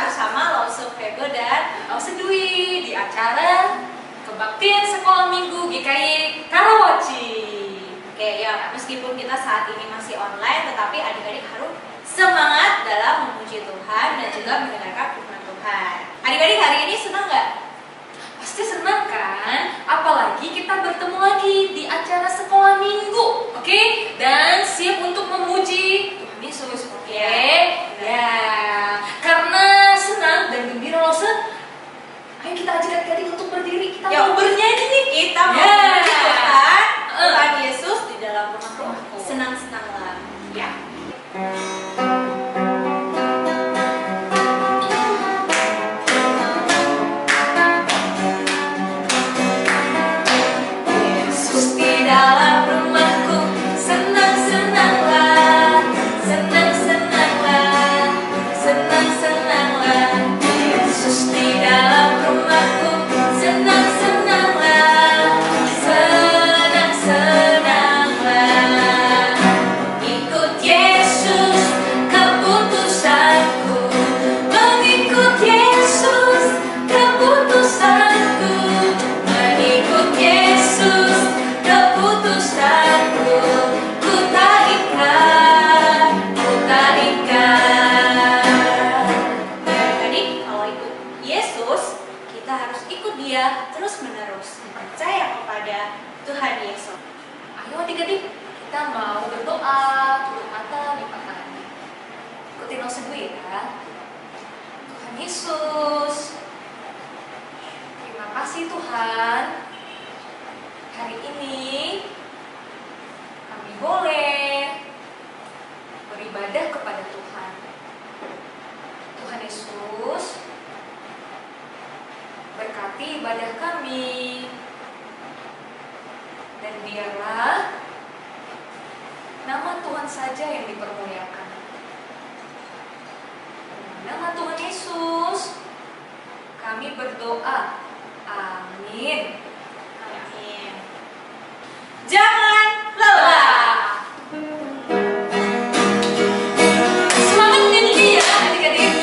bersama Lause Febe dan Lause Dwi di acara Kebaktian Sekolah Minggu GKI Karawaci. Oke ya, meskipun kita saat ini masih online, tetapi adik-adik harus semangat dalam memuji Tuhan dan juga mendengarkan firman Tuhan. Adik-adik hari ini senang nggak? Pasti senang kan? Apalagi kita bertemu lagi di acara sekolah minggu, oke? Dan siap untuk memuji Tuhan Yesus, oke? Ya, karena senang dan gembira Lause, ayo kita ajak adik-adik untuk berdiri. Kita mau bernyanyi nih. Kita mau memuji Tuhan Yesus di dalam rumahku. Senang-senanglah, ya. Berkati ibadah kami, dan biarlah nama Tuhan saja yang dipermuliakan. Nama Tuhan Yesus kami berdoa. Amin. Amin. Jangan lelah. Semangat nyanyi ya adik-adik.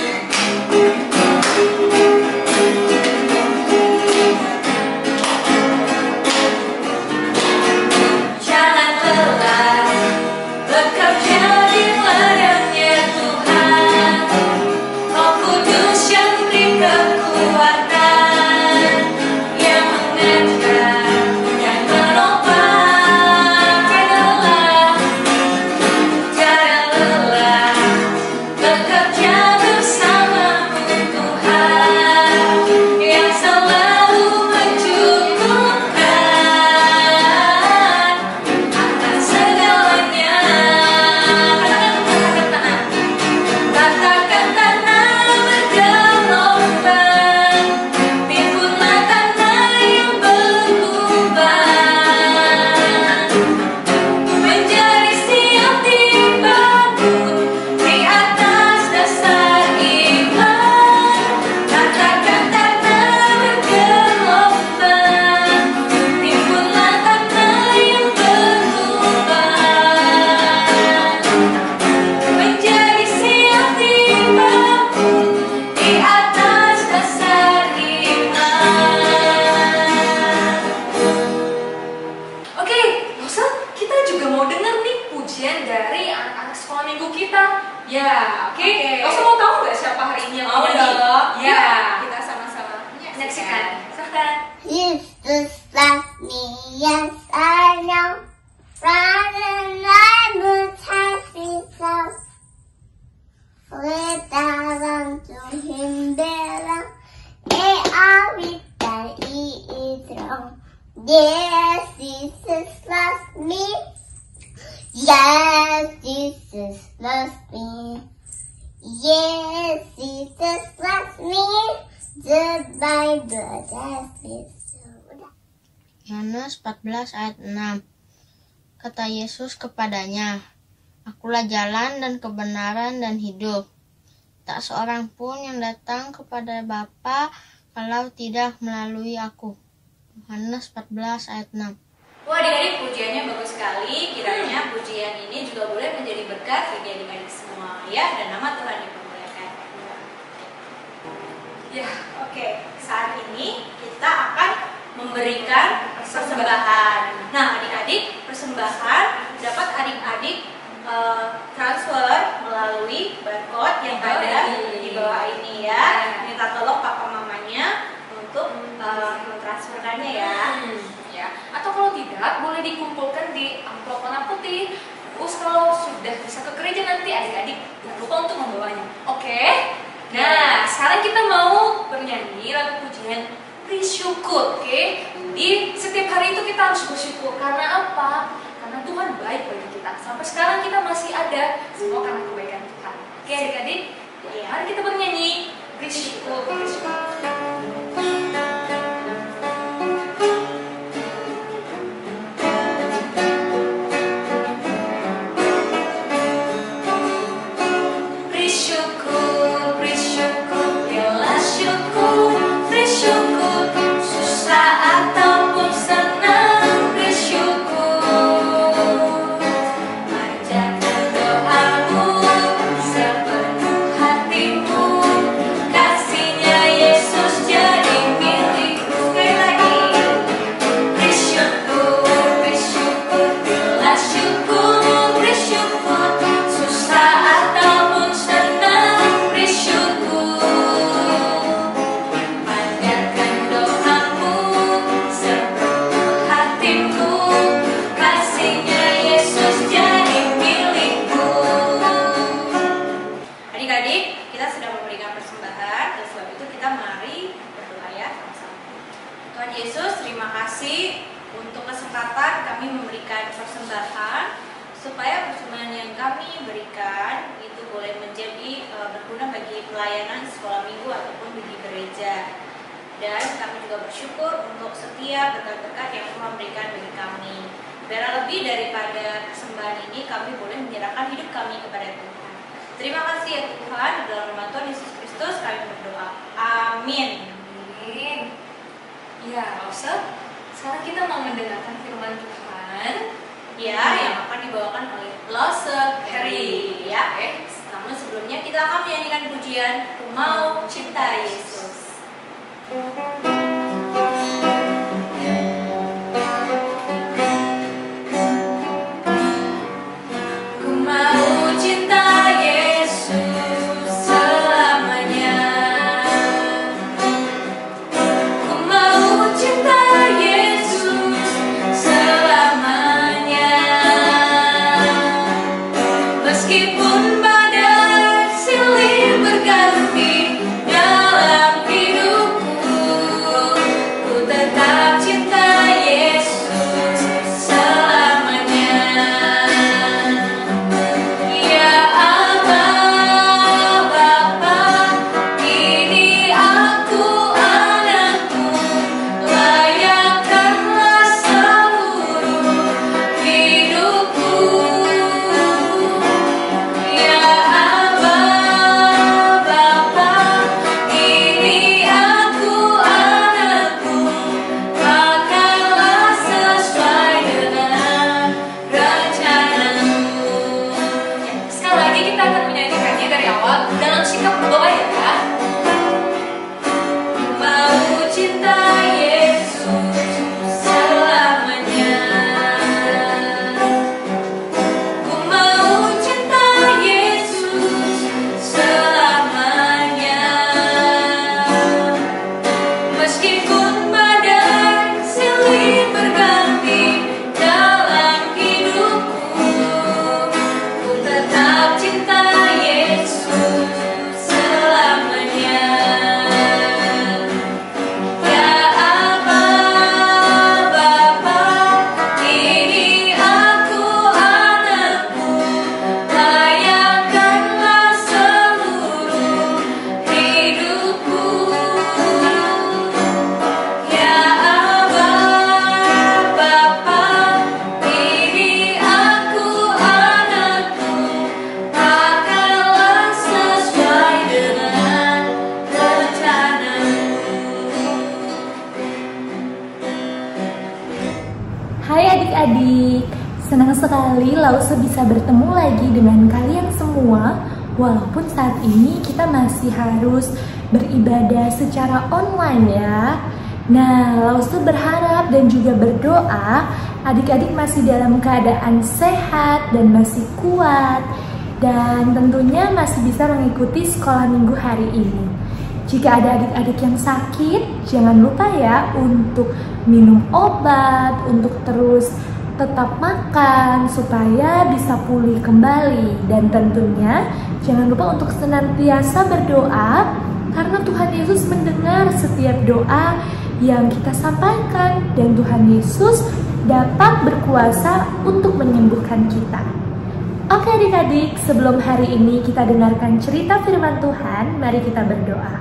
Yes, Jesus loves me. Yes, Jesus loves me. Yes, Jesus loves me. The Bible says so. Yohanes 14 ayat 6. Kata Yesus kepadanya, Akulah jalan dan kebenaran dan hidup. Tak seorang pun yang datang kepada Bapa kalau tidak melalui aku. Yohanes 14 ayat 6. Wah, adik-adik, pujiannya bagus sekali. Kiranya pujian ini juga boleh menjadi berkat bagi adik-adik semua ya, dan nama Tuhan dipermuliakan. Ya. Oke, saat ini kita akan memberikan persembahan. Nah, adik-adik, persembahan dapat adik-adik transfer melalui barcode yang ada di bawah ini ya. Minta tolong papa mamanya untuk mentransferkannya ya. Ya. Atau kalau tidak, boleh dikumpulkan di amplop warna putih. Terus kalau sudah bisa ke gereja nanti adik-adik jangan lupa untuk membawanya. Oke? Nah, sekarang kita mau bernyanyi lagu pujian bersyukur, oke? Di setiap hari itu kita harus bersyukur. Karena apa? Karena Tuhan baik bagi kita. Sampai sekarang kita masih ada, semua karena kebaikan Tuhan. Oke adik-adik? Ya, mari kita bernyanyi bersyukur, bersyukur. Supaya persembahan yang kami berikan itu boleh menjadi berguna bagi pelayanan sekolah minggu ataupun bagi gereja. Dan kami juga bersyukur untuk setiap berkat-berkat yang Tuhan berikan bagi kami. Biar lebih daripada persembahan ini, kami boleh menyerahkan hidup kami kepada Tuhan. Terima kasih ya Tuhan, dalam nama Tuhan Yesus Kristus kami berdoa. Amin. Amin. Ya, Rosa, sekarang kita mau mendengarkan firman Tuhan. Ya, yang akan dibawakan oleh Lose Harry ya. Namun sebelumnya kita akan menyanyikan pujian Ku Mau Cinta Yesus. Ku mau cinta Yesus selamanya. Ku mau cinta Yesus selamanya. Meskipun badai silih berganti dalam hidupku, ku tetap cinta Yesus selamanya. Ya Aba, Bapa, ini aku anakmu, layakkanlah seluruh hidupku. Ya Aba, Bapa, ini aku anakmu, pakailah sesuai dengan rencanamu. Sekali lagi kita akan menyanyikannya dari awal dalam sikap berdoa ya. Mau cinta Yesus selamanya. Ku mau cinta Yesus selamanya. Meskipun badai silih berganti dalam hidupku, ku tetap cinta Yesus selamanya. Ya Aba, Bapa, ini aku anakmu, layakkanlah seluruh hidupku. Ya Aba, Bapa, ini aku anakmu, pakailah sesuai dengan rencanamu. Hai adik-adik, senang sekali Lausa bisa bertemu lagi dengan kalian semua Walaupun saat ini kita masih harus beribadah secara online ya. Nah, Lausu berharap dan juga berdoa adik-adik masih dalam keadaan sehat dan masih kuat, dan tentunya masih bisa mengikuti sekolah minggu hari ini. Jika ada adik-adik yang sakit, jangan lupa ya untuk minum obat, untuk terus tetap makan supaya bisa pulih kembali. Dan tentunya jangan lupa untuk senantiasa berdoa, karena Tuhan Yesus mendengar setiap doa yang kita sampaikan, dan Tuhan Yesus dapat berkuasa untuk menyembuhkan kita. Oke adik-adik, sebelum hari ini kita dengarkan cerita firman Tuhan, mari kita berdoa.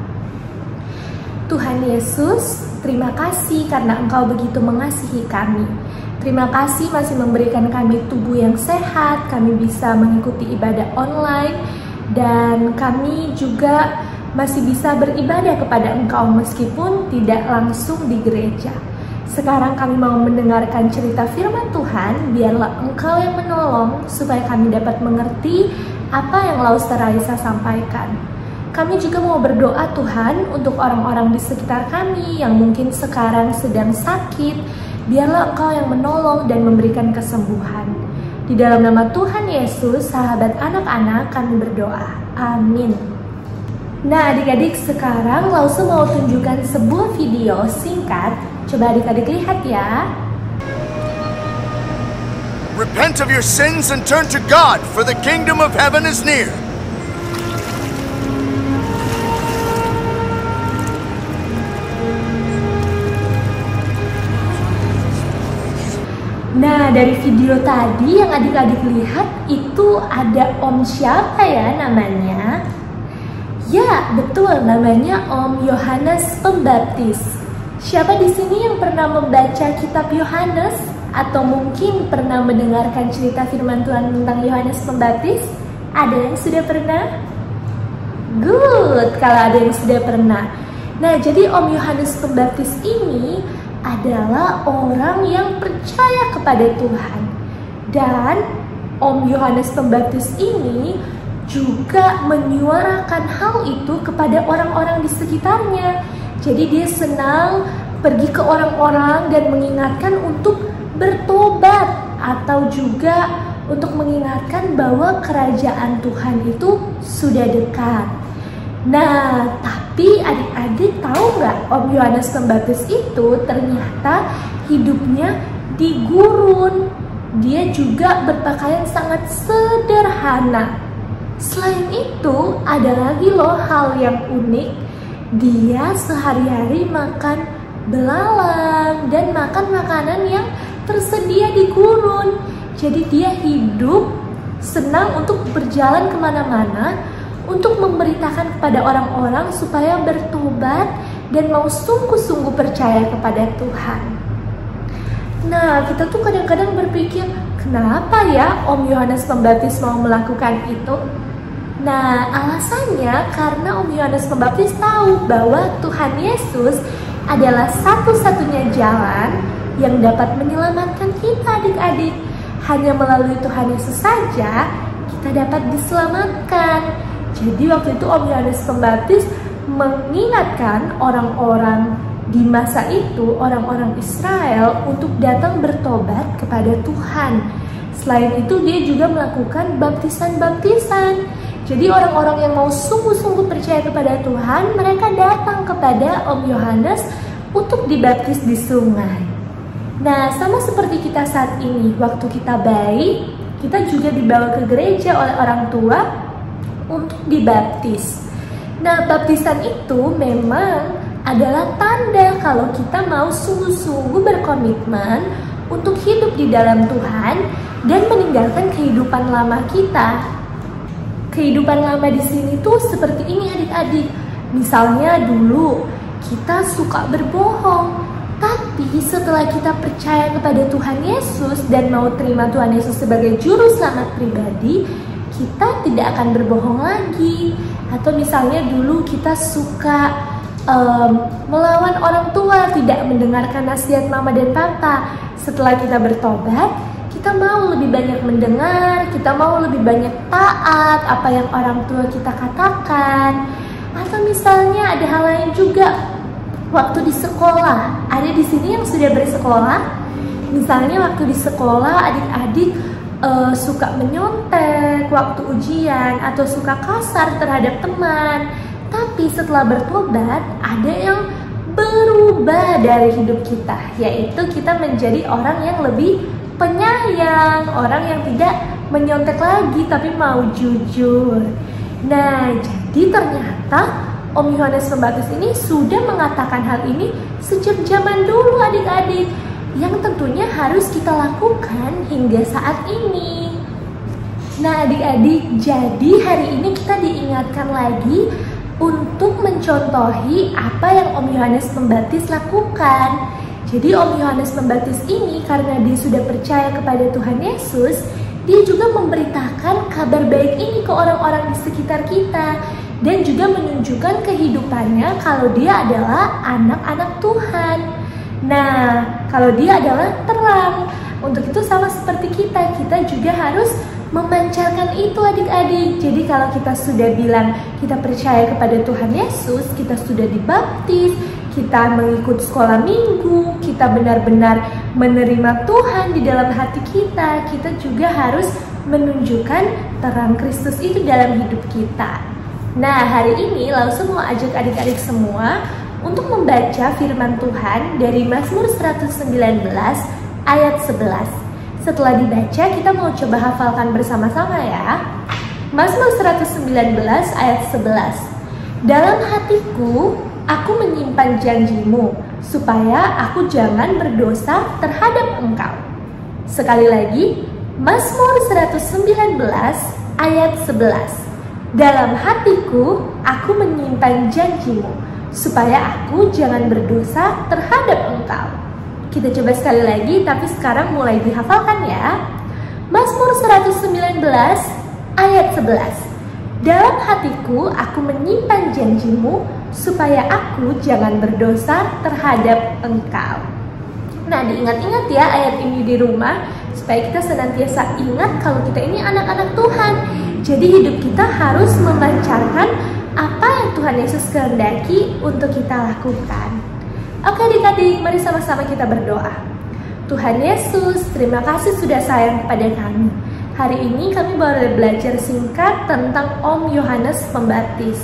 Tuhan Yesus, terima kasih karena Engkau begitu mengasihi kami. Terima kasih masih memberikan kami tubuh yang sehat, kami bisa mengikuti ibadah online, dan kami juga masih bisa beribadah kepada Engkau meskipun tidak langsung di gereja. Sekarang kami mau mendengarkan cerita firman Tuhan, biarlah Engkau yang menolong supaya kami dapat mengerti apa yang Lauster Raisa sampaikan. Kami juga mau berdoa Tuhan untuk orang-orang di sekitar kami yang mungkin sekarang sedang sakit, biarlah Engkau yang menolong dan memberikan kesembuhan. Di dalam nama Tuhan Yesus, sahabat anak-anak, kami berdoa. Amin. Nah adik-adik, sekarang Lausu mau tunjukkan sebuah video singkat. Coba adik-adik lihat ya. Repent of your sins and turn to God, for the kingdom of heaven is near. Nah, dari video tadi yang adik-adik lihat itu ada Om siapa ya namanya? Ya, betul, namanya Om Yohanes Pembaptis. Siapa di sini yang pernah membaca kitab Yohanes atau mungkin pernah mendengarkan cerita firman Tuhan tentang Yohanes Pembaptis? Ada yang sudah pernah? Good, kalau ada yang sudah pernah. Nah, jadi Om Yohanes Pembaptis ini adalah orang yang percaya kepada Tuhan. Dan Om Yohanes Pembaptis ini juga menyuarakan hal itu kepada orang-orang di sekitarnya. Jadi dia senang pergi ke orang-orang dan mengingatkan untuk bertobat, atau juga untuk mengingatkan bahwa kerajaan Tuhan itu sudah dekat. Nah, tapi adik-adik tahu nggak, Om Yohanes Pembaptis itu ternyata hidupnya di gurun. Dia juga berpakaian sangat sederhana. Selain itu, ada lagi loh hal yang unik. Dia sehari-hari makan belalang dan makan makanan yang tersedia di gurun. Jadi dia hidup senang untuk berjalan kemana-mana, untuk memberitakan kepada orang-orang supaya bertobat dan mau sungguh-sungguh percaya kepada Tuhan. Nah, kita tuh kadang-kadang berpikir, kenapa ya Om Yohanes Pembaptis mau melakukan itu? Nah, alasannya karena Om Yohanes Pembaptis tahu bahwa Tuhan Yesus adalah satu-satunya jalan yang dapat menyelamatkan kita adik-adik. Hanya melalui Tuhan Yesus saja kita dapat diselamatkan. Jadi waktu itu Om Yohanes Pembaptis mengingatkan orang-orang di masa itu, orang-orang Israel, untuk datang bertobat kepada Tuhan. Selain itu dia juga melakukan baptisan-baptisan. Jadi orang-orang yang mau sungguh-sungguh percaya kepada Tuhan, mereka datang kepada Om Yohanes untuk dibaptis di sungai. Nah, sama seperti kita saat ini, waktu kita bayi, kita juga dibawa ke gereja oleh orang tua untuk dibaptis. Nah, baptisan itu memang adalah tanda kalau kita mau sungguh-sungguh berkomitmen untuk hidup di dalam Tuhan dan meninggalkan kehidupan lama kita. Kehidupan lama di sini tuh seperti ini adik-adik. Misalnya dulu kita suka berbohong, tapi setelah kita percaya kepada Tuhan Yesus dan mau terima Tuhan Yesus sebagai juru selamat pribadi, kita tidak akan berbohong lagi. Atau misalnya dulu kita suka melawan orang tua, tidak mendengarkan nasihat mama dan papa. Setelah kita bertobat, kita kita mau lebih banyak mendengar, kita mau lebih banyak taat apa yang orang tua kita katakan. Atau misalnya ada hal lain juga, waktu di sekolah. Ada di sini yang sudah bersekolah? Misalnya waktu di sekolah adik-adik suka menyontek waktu ujian atau suka kasar terhadap teman. Tapi setelah bertobat, ada yang berubah dari hidup kita, yaitu kita menjadi orang yang lebih penyayang, orang yang tidak menyontek lagi tapi mau jujur. Nah, jadi ternyata Om Yohanes Pembaptis ini sudah mengatakan hal ini sejak zaman dulu adik-adik, yang tentunya harus kita lakukan hingga saat ini. Nah adik-adik, jadi hari ini kita diingatkan lagi untuk mencontohi apa yang Om Yohanes Pembaptis lakukan. Jadi Om Yohanes Pembaptis ini karena dia sudah percaya kepada Tuhan Yesus, dia juga memberitakan kabar baik ini ke orang-orang di sekitar kita, dan juga menunjukkan kehidupannya kalau dia adalah anak-anak Tuhan. Nah, kalau dia adalah terang. Untuk itu sama seperti kita juga harus memancarkan itu adik-adik. Jadi kalau kita sudah bilang kita percaya kepada Tuhan Yesus, kita sudah dibaptis, kita mengikut sekolah minggu, kita benar-benar menerima Tuhan di dalam hati kita, kita juga harus menunjukkan terang Kristus itu dalam hidup kita. Nah, hari ini langsung mau ajak adik-adik semua untuk membaca firman Tuhan dari Mazmur 119 ayat 11. Setelah dibaca, kita mau coba hafalkan bersama-sama ya. Mazmur 119 ayat 11. Dalam hatiku, aku menyimpan janjimu, supaya aku jangan berdosa terhadap engkau. Sekali lagi, Mazmur 119 ayat 11. Dalam hatiku, aku menyimpan janjimu, supaya aku jangan berdosa terhadap engkau. Kita coba sekali lagi, tapi sekarang mulai dihafalkan ya. Mazmur 119 ayat 11. Dalam hatiku aku menyimpan janjimu, supaya aku jangan berdosa terhadap engkau. Nah, diingat-ingat ya ayat ini di rumah, supaya kita senantiasa ingat kalau kita ini anak-anak Tuhan. Jadi hidup kita harus memancarkan apa yang Tuhan Yesus kehendaki untuk kita lakukan. Oke adik-adik, mari sama-sama kita berdoa. Tuhan Yesus, terima kasih sudah sayang kepada kami. Hari ini kami boleh belajar singkat tentang Om Yohanes Pembaptis.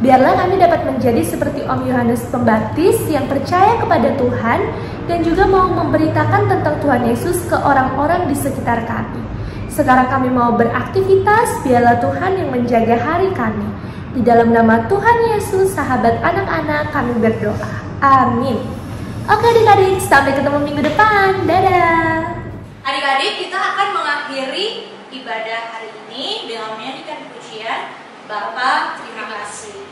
Biarlah kami dapat menjadi seperti Om Yohanes Pembaptis yang percaya kepada Tuhan dan juga mau memberitakan tentang Tuhan Yesus ke orang-orang di sekitar kami. Sekarang kami mau beraktivitas, biarlah Tuhan yang menjaga hari kami. Di dalam nama Tuhan Yesus, sahabat anak-anak, kami berdoa. Amin. Oke adik-adik, sampai ketemu minggu depan. Dadah. Adik-adik, kita akan mengakhiri ibadah hari ini dengan menyanyikan pujian Bapa, terima kasih.